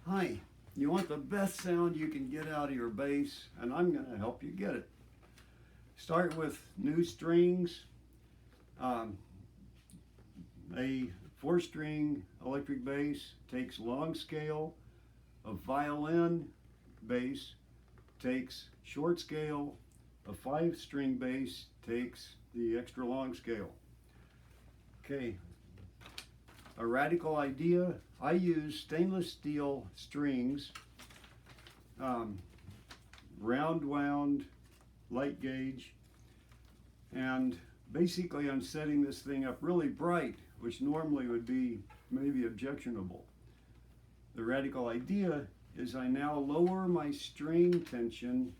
Hi, you want the best sound you can get out of your bass, and I'm going to help you get it. Start with new strings. Um, a 4-string electric bass takes long scale. A violin bass takes short scale. A 5-string bass takes the extra long scale. Okay, a radical idea. I use stainless steel strings, round wound, light gauge, and basically I'm setting this thing up really bright, which normally would be maybe objectionable. The radical idea is I now lower my string tension,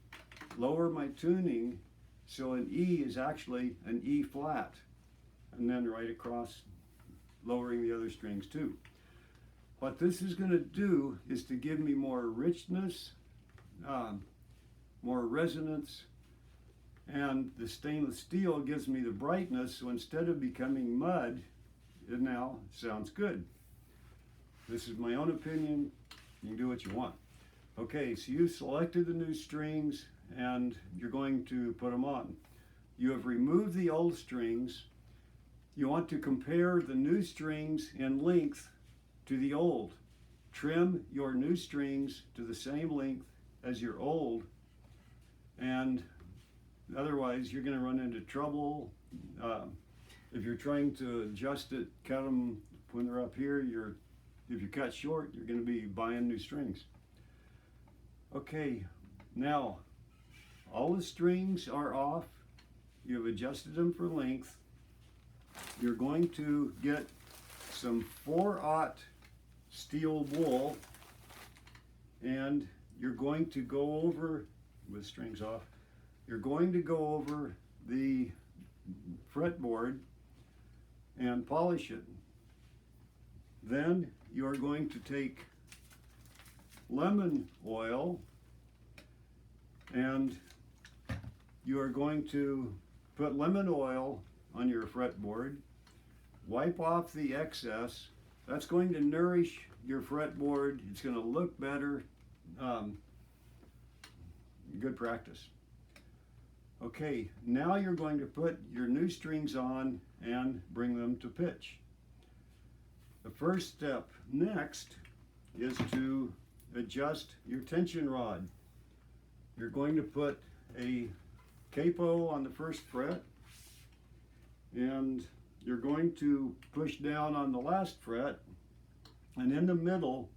lower my tuning, so an E is actually an E flat, and then right across lowering the other strings too. What this is going to do is to give me more richness, more resonance, and the stainless steel gives me the brightness, so instead of becoming mud, it now sounds good. This is my own opinion. You can do what you want. Okay, so you selected the new strings and you're going to put them on. You have removed the old strings. You want to compare the new strings in length to the old. Trim your new strings to the same length as your old, and otherwise you're going to run into trouble. If you're trying to adjust it, cut them when they're up here, if you cut short, you're going to be buying new strings. Okay, now all the strings are off. You've adjusted them for length. You're going to get some 4/0 steel wool, and you're going to go over, with strings off, you're going to go over the fretboard and polish it. Then you're going to take lemon oil and you are going to put lemon oil on your fretboard, wipe off the excess. That's going to nourish your fretboard. It's going to look better. Good practice. Okay, now you're going to put your new strings on and bring them to pitch. The first step next is to adjust your tension rod. You're going to put a capo on the first fret, and you're going to push down on the last fret, and in the middle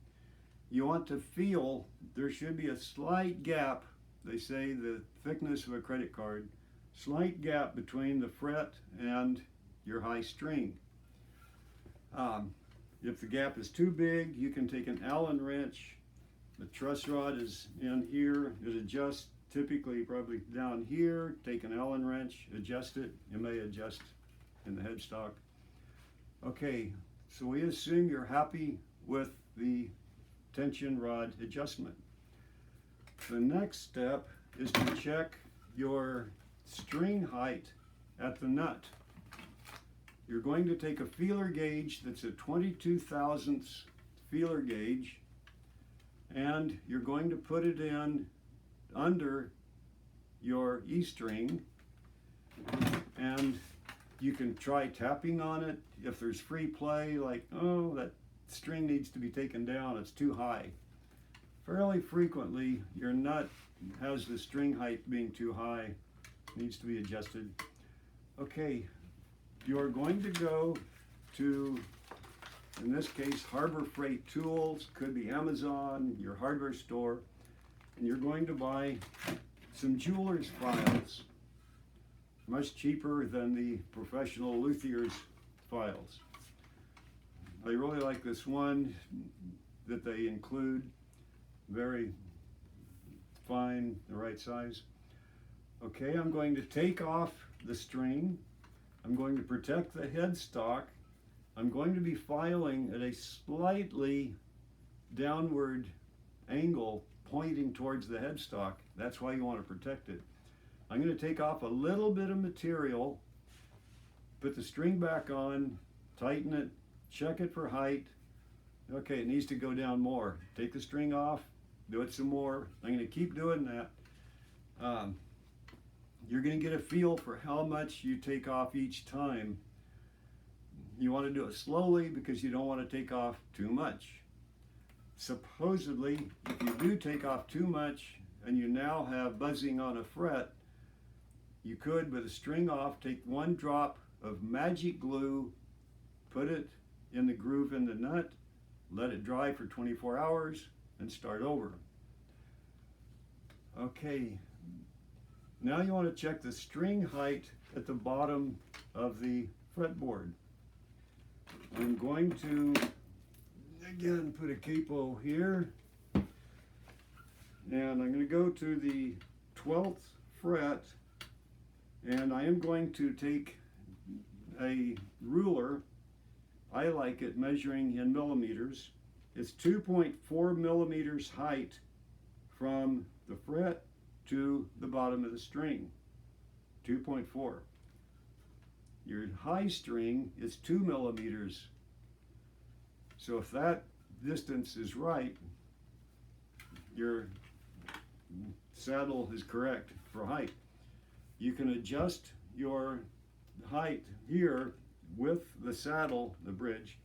you want to feel there should be a slight gap. They say the thickness of a credit card, slight gap between the fret and your high string. If the gap is too big, you can take an Allen wrench. The truss rod is in here. It adjusts typically probably down here. Take an Allen wrench, adjust it. You may adjust in the headstock. Okay, so we assume you're happy with the tension rod adjustment. The next step is to check your string height at the nut. You're going to take a feeler gauge that's a 22 thousandths feeler gauge, and you're going to put it in under your E string, and you can try tapping on it. If there's free play, like, oh, that string needs to be taken down, it's too high. Fairly frequently, your nut has the string height being too high, needs to be adjusted. Okay, you're going to go to, in this case, Harbor Freight Tools, could be Amazon, your hardware store, and you're going to buy some jeweler's files, much cheaper than the professional luthier's files. I really like this one that they include, very fine, the right size. Okay, I'm going to take off the string. I'm going to protect the headstock. I'm going to be filing at a slightly downward angle pointing towards the headstock. That's why you want to protect it. I'm going to take off a little bit of material, put the string back on, tighten it, check it for height, Okay, it needs to go down more. Take the string off, do it some more. I'm going to keep doing that. You're going to get a feel for how much you take off each time. You want to do it slowly because you don't want to take off too much. Supposedly, if you do take off too much and you now have buzzing on a fret, you could, with a string off, take one drop of magic glue, put it in the groove in the nut, let it dry for 24 hours, and start over. Okay, now you want to check the string height at the bottom of the fretboard. I'm going to, again, put a capo here, and I'm going to go to the 12th fret, and I am going to take a ruler. I like it measuring in millimeters. It's 2.4 millimeters height from the fret to the bottom of the string. 2.4. Your high string is 2 millimeters. So if that distance is right, your saddle is correct for height. You can adjust your height here with the saddle, the bridge.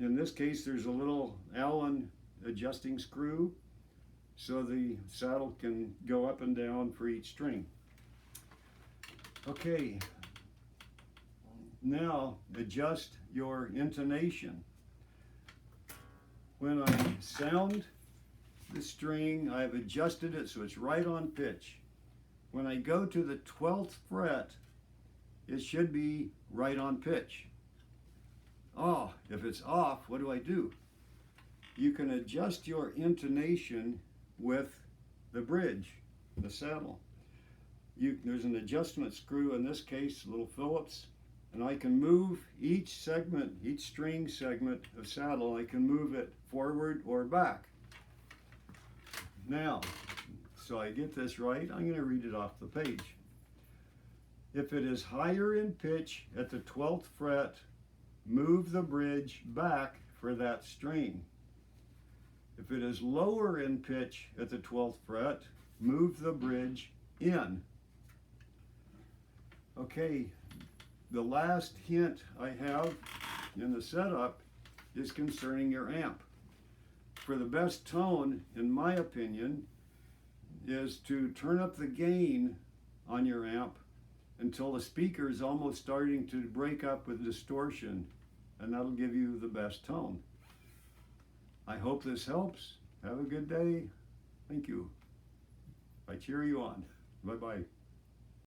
In this case, there's a little Allen adjusting screw so the saddle can go up and down for each string. Okay, now adjust your intonation. When I sound the string, I've adjusted it so it's right on pitch. When I go to the 12th fret, it should be right on pitch. Oh, if it's off, what do I do? You can adjust your intonation with the bridge, the saddle. There's an adjustment screw, in this case, a little Phillips, and I can move each segment, each string segment of saddle, I can move it forward or back. Now, so I get this right, I'm going to read it off the page. If it is higher in pitch at the 12th fret, move the bridge back for that string. If it is lower in pitch at the 12th fret, move the bridge in. Okay, the last hint I have in the setup is concerning your amp. For the best tone, in my opinion, is to turn up the gain on your amp until the speaker is almost starting to break up with distortion, and that'll give you the best tone. I hope this helps. Have a good day. Thank you. I cheer you on. Bye-bye.